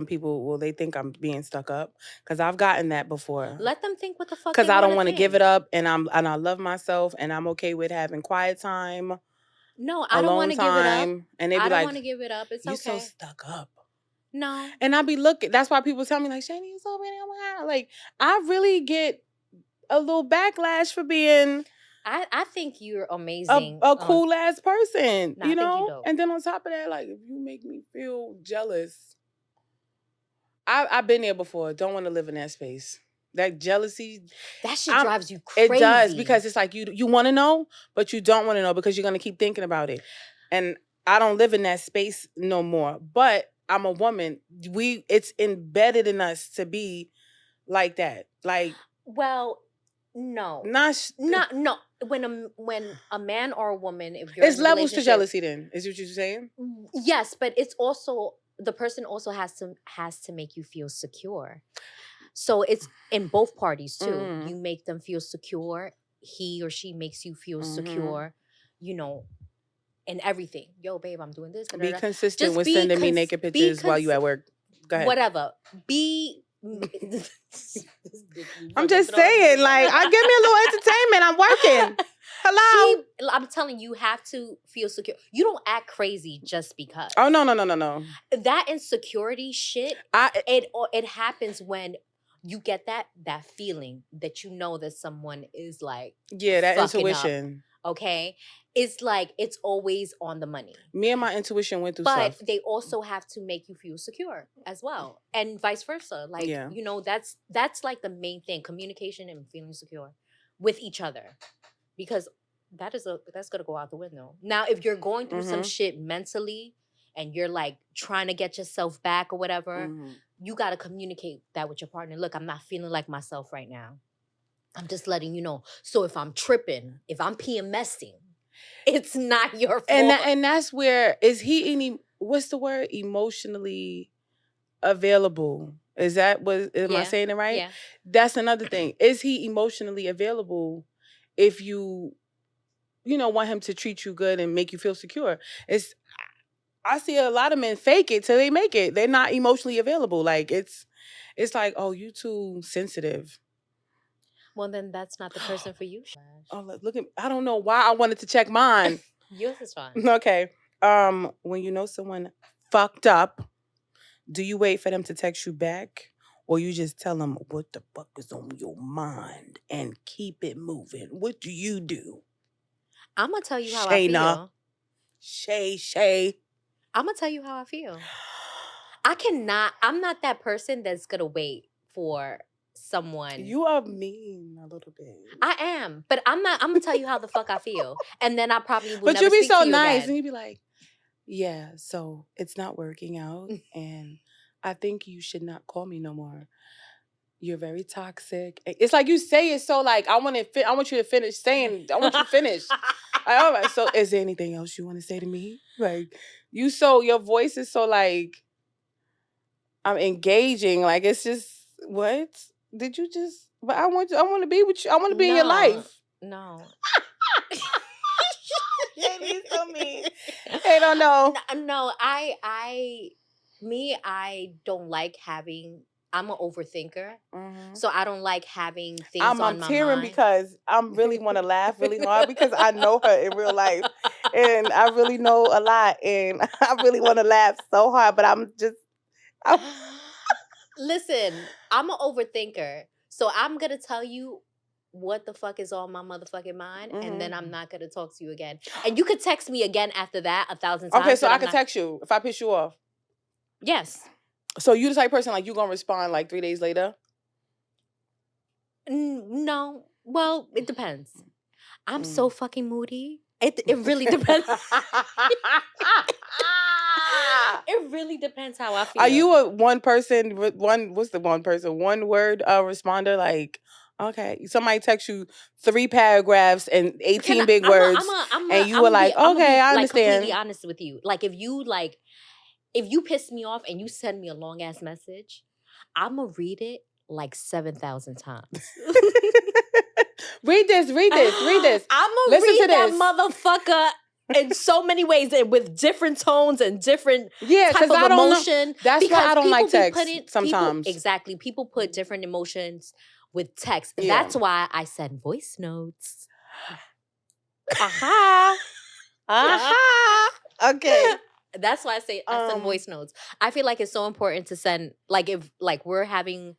[SPEAKER 1] people, will they think I'm being stuck up? Because I've gotten that before.
[SPEAKER 2] Let them think what the fuck.
[SPEAKER 1] Because I don't want to give it up, and I love myself, and I'm okay with having quiet time.
[SPEAKER 2] No, I don't want to give it up.
[SPEAKER 1] And they be
[SPEAKER 2] I
[SPEAKER 1] like,
[SPEAKER 2] don't want to give it up. It's
[SPEAKER 1] you
[SPEAKER 2] okay.
[SPEAKER 1] so stuck up.
[SPEAKER 2] No.
[SPEAKER 1] And I be looking. That's why people tell me like, Shani, you so pretty. Oh my God. Like, I really get a little backlash for being.
[SPEAKER 2] I think you're amazing.
[SPEAKER 1] A cool ass person,
[SPEAKER 2] I think you do.
[SPEAKER 1] And then on top of that, like if you make me feel jealous, I've been there before. Don't want to live in that space. That jealousy,
[SPEAKER 2] that shit drives you crazy.
[SPEAKER 1] It does, because it's like you want to know, but you don't want to know because you're gonna keep thinking about it. And I don't live in that space no more. But I'm a woman. It's embedded in us to be like that. Like,
[SPEAKER 2] well, no, no. When a man or a woman, if you're
[SPEAKER 1] it's levels to jealousy, then is what you're saying.
[SPEAKER 2] Yes, but it's also the person also has to make you feel secure. So it's in both parties too.
[SPEAKER 1] Mm-hmm.
[SPEAKER 2] You make them feel secure. He or she makes you feel secure. In everything. Yo, babe, I'm doing this.
[SPEAKER 1] Be consistent with sending me naked pictures while you at work. Go ahead.
[SPEAKER 2] Whatever.
[SPEAKER 1] I'm just saying, like, give me a little entertainment. I'm working. Hello.
[SPEAKER 2] I'm telling you, have to feel secure. You don't act crazy just because.
[SPEAKER 1] Oh no.
[SPEAKER 2] That insecurity shit. It happens when you get that feeling that you know that someone is like.
[SPEAKER 1] Yeah, that intuition.
[SPEAKER 2] okay, it's like it's always on the money.
[SPEAKER 1] Me and my intuition went through
[SPEAKER 2] But
[SPEAKER 1] stuff.
[SPEAKER 2] they also have to make you feel secure as well, and vice versa. Like,
[SPEAKER 1] Yeah.
[SPEAKER 2] that's like the main thing: communication and feeling secure with each other, because that's gonna go out the window. Now, if you're going through some
[SPEAKER 1] Mm-hmm.
[SPEAKER 2] shit mentally and you're like trying to get yourself back or whatever,
[SPEAKER 1] Mm-hmm.
[SPEAKER 2] you got to communicate that with your partner. Look, I'm not feeling like myself right now. I'm just letting you know. So if I'm tripping, if I'm PMSing, it's not your fault.
[SPEAKER 1] And that's where is he any what's the word? Emotionally available. Is that what am I
[SPEAKER 2] Yeah.
[SPEAKER 1] saying it right?
[SPEAKER 2] Yeah.
[SPEAKER 1] That's another thing. Is he emotionally available if you want him to treat you good and make you feel secure? It's I see a lot of men fake it till they make it. They're not emotionally available. Like it's like, oh, you too sensitive.
[SPEAKER 2] Well, then that's not the person for you.
[SPEAKER 1] Oh, look at I don't know why I wanted to check mine.
[SPEAKER 2] Yours is fine.
[SPEAKER 1] Okay. When you know someone fucked up, do you wait for them to text you back? Or you just tell them what the fuck is on your mind and keep it moving? What do you do?
[SPEAKER 2] I'm gonna tell you how I
[SPEAKER 1] Shayna.
[SPEAKER 2] feel.
[SPEAKER 1] Shay.
[SPEAKER 2] I'm gonna tell you how I feel. I'm not that person that's gonna wait for someone.
[SPEAKER 1] You are mean a little bit.
[SPEAKER 2] I am, but I'm gonna tell you how the fuck I feel, and then I probably will
[SPEAKER 1] But
[SPEAKER 2] never
[SPEAKER 1] you be
[SPEAKER 2] speak
[SPEAKER 1] so
[SPEAKER 2] to you
[SPEAKER 1] nice
[SPEAKER 2] again.
[SPEAKER 1] and you be like, yeah, so it's not working out and I think you should not call me no more. You're very toxic. It's like you say it so like I want you to finish saying. I want you to finish. All right. So is there anything else you want to say to me? Like your voice is so like I'm engaging. Like it's just what did you just? But I want to be with you. I want to be in your life.
[SPEAKER 2] No.
[SPEAKER 1] Jamie is so mean. They don't know.
[SPEAKER 2] No, I don't like having. I'm an overthinker, so I don't like having things
[SPEAKER 1] I'm
[SPEAKER 2] on my
[SPEAKER 1] tearing
[SPEAKER 2] mind.
[SPEAKER 1] because I really want to laugh really hard because I know her in real life, and I really know a lot, and I really want to laugh so hard, but I'm
[SPEAKER 2] Listen, I'm an overthinker, so I'm gonna tell you what the fuck is on my motherfucking mind, and then I'm not gonna talk to you again. And you could text me again after that 1,000 times.
[SPEAKER 1] Okay, so
[SPEAKER 2] but
[SPEAKER 1] I can text you if I piss you off.
[SPEAKER 2] Yes.
[SPEAKER 1] So you the type of person like you gonna respond like 3 days later?
[SPEAKER 2] No. Well, it depends. I'm so fucking moody. It really depends. It really depends how I feel.
[SPEAKER 1] Are you a one person with what's the one person? One word responder like okay, somebody texts you 3 paragraphs and 18 big words and you were like, "Okay, I understand."
[SPEAKER 2] Completely honest with you. Like if you piss me off and you send me a long ass message, I'm gonna read it like 7,000 times.
[SPEAKER 1] Read this.
[SPEAKER 2] I'm gonna read that motherfucker in so many ways and with different tones and different type of
[SPEAKER 1] I don't
[SPEAKER 2] emotion.
[SPEAKER 1] know. That's why I don't like text sometimes.
[SPEAKER 2] Exactly. People put different emotions with text.
[SPEAKER 1] Yeah.
[SPEAKER 2] That's why I send voice notes. Aha.
[SPEAKER 1] Okay.
[SPEAKER 2] That's why I send voice notes. I feel like it's so important to send, like if like we're having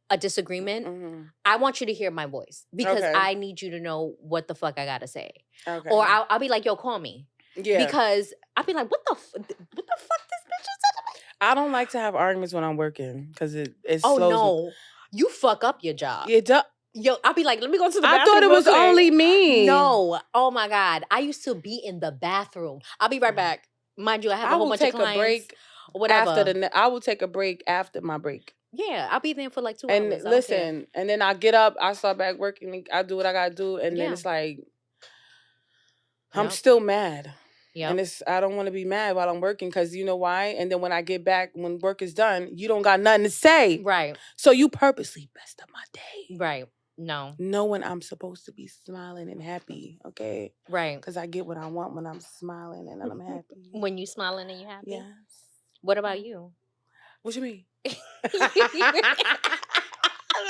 [SPEAKER 2] a disagreement, I want you to hear my voice because I need you to know what the fuck I gotta say. Okay. Or I'll be like, yo, call me. Yeah. Because I'll be like, what the fuck this bitch is said to me?
[SPEAKER 1] I don't like to have arguments when I'm working because it
[SPEAKER 2] Oh
[SPEAKER 1] slows
[SPEAKER 2] no, you fuck up your job.
[SPEAKER 1] It does.
[SPEAKER 2] Yo, I'll be like, let me go to the bathroom.
[SPEAKER 1] I thought it was only me.
[SPEAKER 2] No. Oh my God. I used to be in the bathroom. I'll be right back. Mind you, I have a whole bunch of clients.
[SPEAKER 1] A break whatever. I will take a break after my break.
[SPEAKER 2] Yeah, I'll be there for like 2
[SPEAKER 1] and
[SPEAKER 2] hours.
[SPEAKER 1] Listen, and then I get up, I start back working, I do what I gotta do, and then it's like I'm still mad. Yeah. And I don't want to be mad while I'm working because you know why? And then when I get back, when work is done, you don't got nothing to say.
[SPEAKER 2] Right.
[SPEAKER 1] So you purposely messed up my day.
[SPEAKER 2] Right. No.
[SPEAKER 1] Knowing I'm supposed to be smiling and happy, okay?
[SPEAKER 2] Right.
[SPEAKER 1] Because I get what I want when I'm smiling and I'm happy.
[SPEAKER 2] When you smiling and you happy?
[SPEAKER 1] Yes.
[SPEAKER 2] What about you?
[SPEAKER 1] What you mean? Let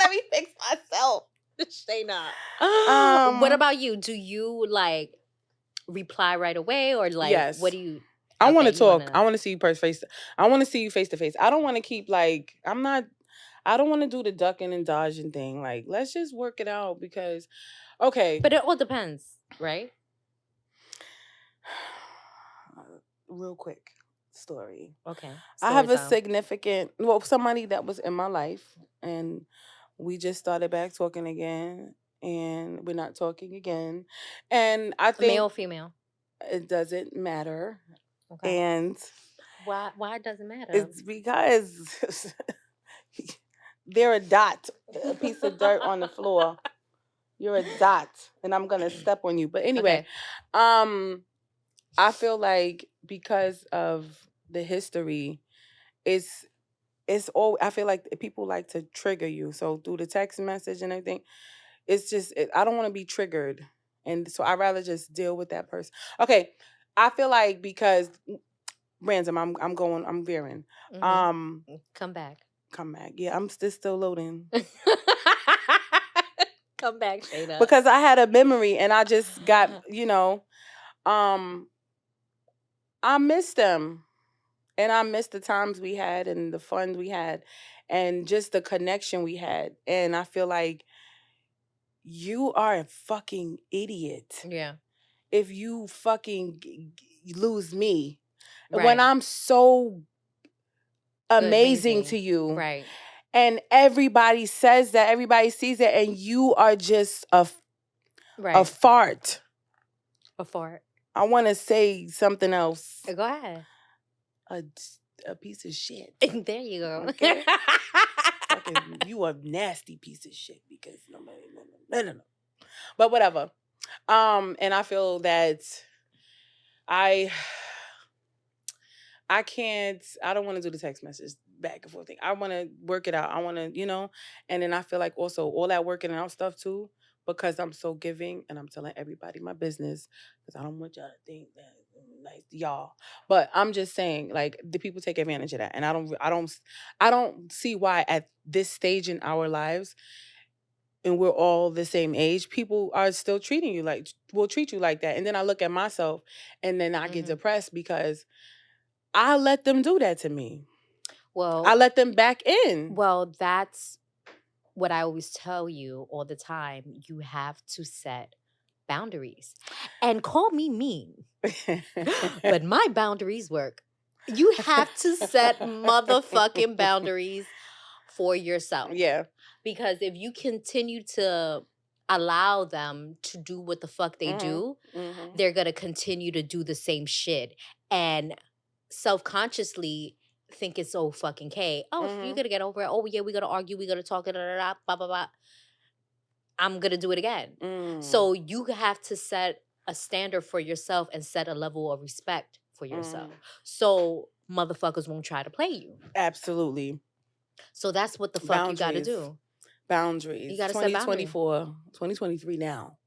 [SPEAKER 1] me fix myself.
[SPEAKER 2] Say not. What about you? Do you like reply right away or like
[SPEAKER 1] yes.
[SPEAKER 2] What do you?
[SPEAKER 1] I want to talk. I want to see you face. I want to see you face to face. I don't want to keep like I don't want to do the ducking and dodging thing. Like let's just work it out because okay.
[SPEAKER 2] But it all depends, right?
[SPEAKER 1] real quick story.
[SPEAKER 2] Okay.
[SPEAKER 1] I
[SPEAKER 2] Story
[SPEAKER 1] have a
[SPEAKER 2] time.
[SPEAKER 1] significant, well, somebody that was in my life, and we just started back talking again, and we're not talking again. And I
[SPEAKER 2] Male
[SPEAKER 1] think
[SPEAKER 2] or female?
[SPEAKER 1] it doesn't matter.
[SPEAKER 2] Okay.
[SPEAKER 1] And
[SPEAKER 2] Why it doesn't matter?
[SPEAKER 1] it's because they're a dot, a piece of dirt on the floor. You're a dot, and I'm gonna step on you. But anyway,
[SPEAKER 2] Okay.
[SPEAKER 1] I feel like because of the history, it's it's all. I feel like people like to trigger you. So through the text message and everything, it's just I don't want to be triggered, and so I rather just deal with that person. Okay, I feel like because random, I'm veering.
[SPEAKER 2] Mm-hmm.
[SPEAKER 1] Um,
[SPEAKER 2] Come back.
[SPEAKER 1] come back. Yeah, I'm still loading
[SPEAKER 2] Come back, Shayna.
[SPEAKER 1] because I had a memory and I just got um, I miss them. And I miss the times we had and the fun we had and just the connection we had. And I feel like you are a fucking idiot
[SPEAKER 2] Yeah.
[SPEAKER 1] if you fucking lose me when
[SPEAKER 2] Right.
[SPEAKER 1] I'm so amazing to
[SPEAKER 2] Amazing.
[SPEAKER 1] you.
[SPEAKER 2] Right.
[SPEAKER 1] And everybody says that, everybody sees it, and you are just a
[SPEAKER 2] Right.
[SPEAKER 1] fart.
[SPEAKER 2] A fart.
[SPEAKER 1] I want to say something else.
[SPEAKER 2] Go ahead.
[SPEAKER 1] A, a piece of shit.
[SPEAKER 2] There you go.
[SPEAKER 1] Okay? Fucking, you a nasty piece of shit because no. But whatever. And I feel that I I don't want to do the text message back and forth thing. I want to work it out. I want to, and then I feel like also all that working out stuff too, because I'm so giving and I'm telling everybody my business because I don't want y'all to think that nice y'all. But I'm just saying, like, the people take advantage of that, and I don't see why at this stage in our lives, and we're all the same age, people are still treating you like will treat you like that. And then I look at myself, and then I get
[SPEAKER 2] Mhm.
[SPEAKER 1] depressed because I let them do that to me. I
[SPEAKER 2] Well,
[SPEAKER 1] let them back in.
[SPEAKER 2] well, that's what I always tell you all the time. You have to set boundaries. And call me mean, but my boundaries work. You have to set motherfucking boundaries for yourself.
[SPEAKER 1] Yeah.
[SPEAKER 2] Because if you continue to allow them to do what the fuck they do, they're going to continue to do the same shit and self-consciously think it's so fucking K. Oh, if you're going to get over it, oh yeah, we're going to argue, we're going to talk, da, da, da, da, blah, blah, blah. I'm going to do it again. So you have to set a standard for yourself and set a level of respect for yourself. So motherfuckers won't try to play you.
[SPEAKER 1] Absolutely.
[SPEAKER 2] So that's what the fuck you got to do.
[SPEAKER 1] Boundaries.
[SPEAKER 2] You got to set boundaries.
[SPEAKER 1] 2023 now.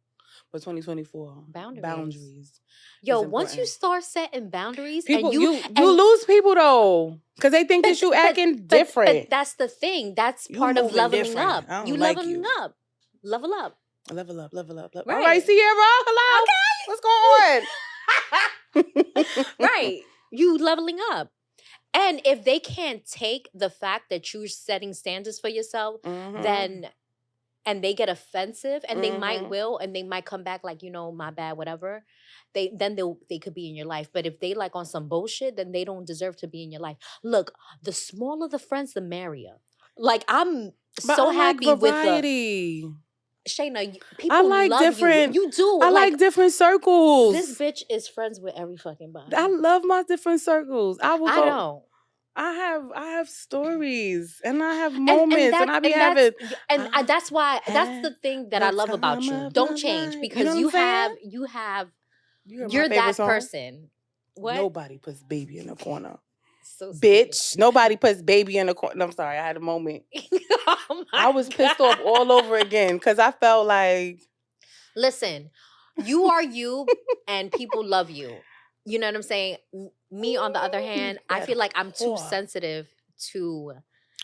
[SPEAKER 1] But 2024. Boundaries.
[SPEAKER 2] Yo, once you start setting boundaries,
[SPEAKER 1] people,
[SPEAKER 2] and
[SPEAKER 1] you lose people though, because they think that you acting different.
[SPEAKER 2] But that's the thing. That's part of leveling up. You leveling up. Level up.
[SPEAKER 1] Level up.
[SPEAKER 2] Right.
[SPEAKER 1] All right, Sierra. Hello. Okay. What's going on?
[SPEAKER 2] Right. You leveling up. And if they can't take the fact that you're setting standards for yourself, then and they get offensive, and they might come back like, my bad, whatever. They could be in your life. But if they like on some bullshit, then they don't deserve to be in your life. Look, the smaller the friends, the merrier. Like, I'm so happy with the Shayna, people love
[SPEAKER 1] different,
[SPEAKER 2] you. You do.
[SPEAKER 1] I like different circles.
[SPEAKER 2] This bitch is friends with every fucking body.
[SPEAKER 1] I love my different circles. I
[SPEAKER 2] don't.
[SPEAKER 1] I have stories and I have moments and I be having
[SPEAKER 2] that's why that's the thing that I love about you. Don't change because you're that person. What?
[SPEAKER 1] Nobody puts baby in the corner.
[SPEAKER 2] So
[SPEAKER 1] bitch. Nobody puts baby in the corner. No, I'm sorry, I had a moment. I was pissed off all over again because I felt like,
[SPEAKER 2] listen, you are you and people love you. You know what I'm saying? Me, on the other hand, I feel like I'm too sensitive to.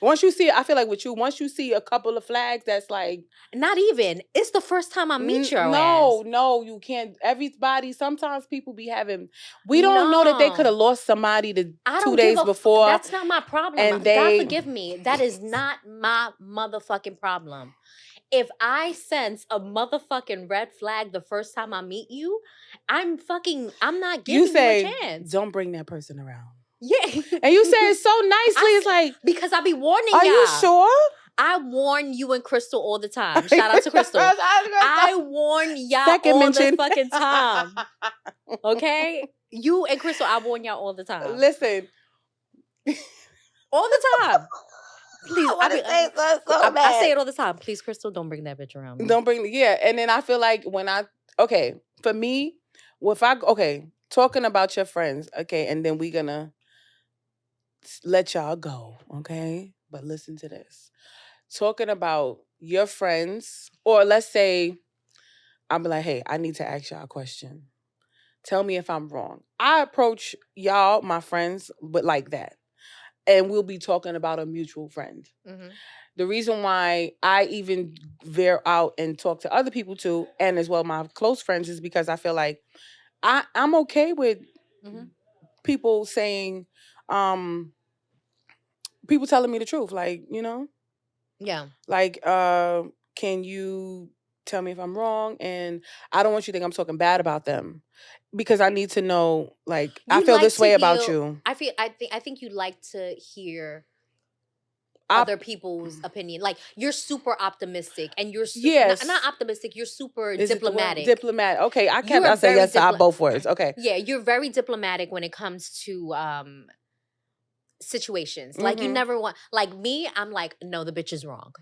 [SPEAKER 1] Once you see, I feel like with you, once you see a couple of flags, that's like.
[SPEAKER 2] Not even. It's the first time I meet your
[SPEAKER 1] ass.
[SPEAKER 2] No,
[SPEAKER 1] No, you can't. Everybody, sometimes people be having. We don't know that they could have lost somebody 2 days before.
[SPEAKER 2] That's not my problem. And God forgive me. That is not my motherfucking problem. If I sense a motherfucking red flag the first time I meet you, I'm not
[SPEAKER 1] You
[SPEAKER 2] giving you a
[SPEAKER 1] say,
[SPEAKER 2] chance.
[SPEAKER 1] don't bring that person around.
[SPEAKER 2] Yeah.
[SPEAKER 1] And you say it so nicely. It's like,
[SPEAKER 2] because I be warning
[SPEAKER 1] are you
[SPEAKER 2] y'all.
[SPEAKER 1] sure?
[SPEAKER 2] I warn you and Crystal all the time. Shout out to Crystal. I warn y'all
[SPEAKER 1] Second
[SPEAKER 2] all
[SPEAKER 1] mention.
[SPEAKER 2] the fucking time. Okay? You and Crystal, I warn y'all all the time.
[SPEAKER 1] Listen.
[SPEAKER 2] All the time. Please,
[SPEAKER 1] I
[SPEAKER 2] say it all the time. Please, Crystal, don't bring that bitch around me.
[SPEAKER 1] Don't bring, yeah. And then I feel like for me, talking about your friends, okay, and then we gonna let y'all go, okay? But listen to this. Talking about your friends, or let's say, I'm like, hey, I need to ask y'all a question. Tell me if I'm wrong. I approach y'all, my friends, but like that. And we'll be talking about a mutual friend.
[SPEAKER 2] Mm-hmm.
[SPEAKER 1] The reason why I even veer out and talk to other people too, and as well my close friends, is because I feel like I'm okay with people saying, people telling me the truth. Like,
[SPEAKER 2] Yeah.
[SPEAKER 1] Like, can you tell me if I'm wrong? And I don't want you to think I'm talking bad about them, because I need to know, like, I feel this way about you.
[SPEAKER 2] I think you like to hear other people's opinion. Like, you're super optimistic, and you're not optimistic. You're super diplomatic.
[SPEAKER 1] Diplomatic. Okay, I say yes to both words. Okay.
[SPEAKER 2] Yeah, you're very diplomatic when it comes to situations. Like, you never want, like me. I'm like, no, the bitch is wrong.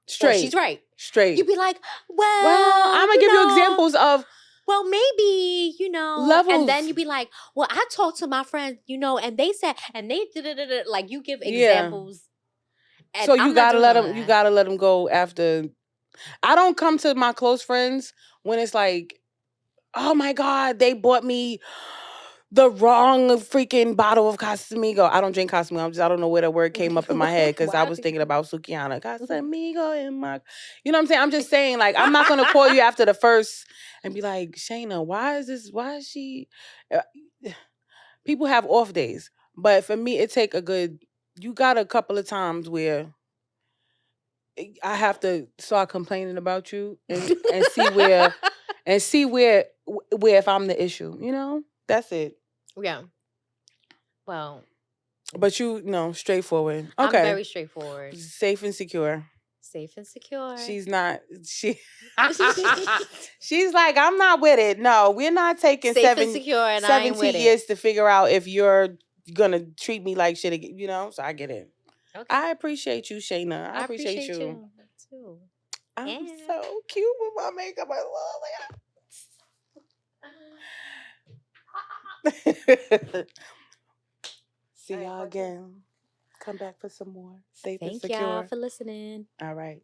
[SPEAKER 2] Straight. Or she's right.
[SPEAKER 1] Straight.
[SPEAKER 2] You'd be like, well,
[SPEAKER 1] I'm gonna give you examples of.
[SPEAKER 2] Well, maybe,
[SPEAKER 1] levels.
[SPEAKER 2] And then you'd be like, well, I talked to my friends, and they said, and they did, like, you give examples.
[SPEAKER 1] And so you gotta let them. You gotta let them go after. I don't come to my close friends when it's like, oh my God, they bought me the wrong freaking bottle of Casamigo. I don't drink Casamigo. I don't know where the word came up in my head, because I was thinking about Sukiana. Casamigo in my, you know what I'm saying? I'm just saying, like, I'm not going to call you after the first and be like, Shayna, why is she, people have off days. But for me, it take you got a couple of times where I have to start complaining about you and see where if I'm the issue, that's it.
[SPEAKER 2] Yeah. Well,
[SPEAKER 1] but straightforward. Okay.
[SPEAKER 2] I'm very straightforward.
[SPEAKER 1] Safe and secure.
[SPEAKER 2] Safe and secure.
[SPEAKER 1] She's not. She's like, I'm not with it. No, we're not taking
[SPEAKER 2] safe and secure, and 17
[SPEAKER 1] years to figure out if you're gonna treat me like shit. So I get it. Okay. I appreciate you, Shayna. I appreciate you
[SPEAKER 2] too.
[SPEAKER 1] I'm so cute with my makeup. I love it. See y'all again. Come back for some more. Safe and secure.
[SPEAKER 2] Thank y'all for listening.
[SPEAKER 1] All right.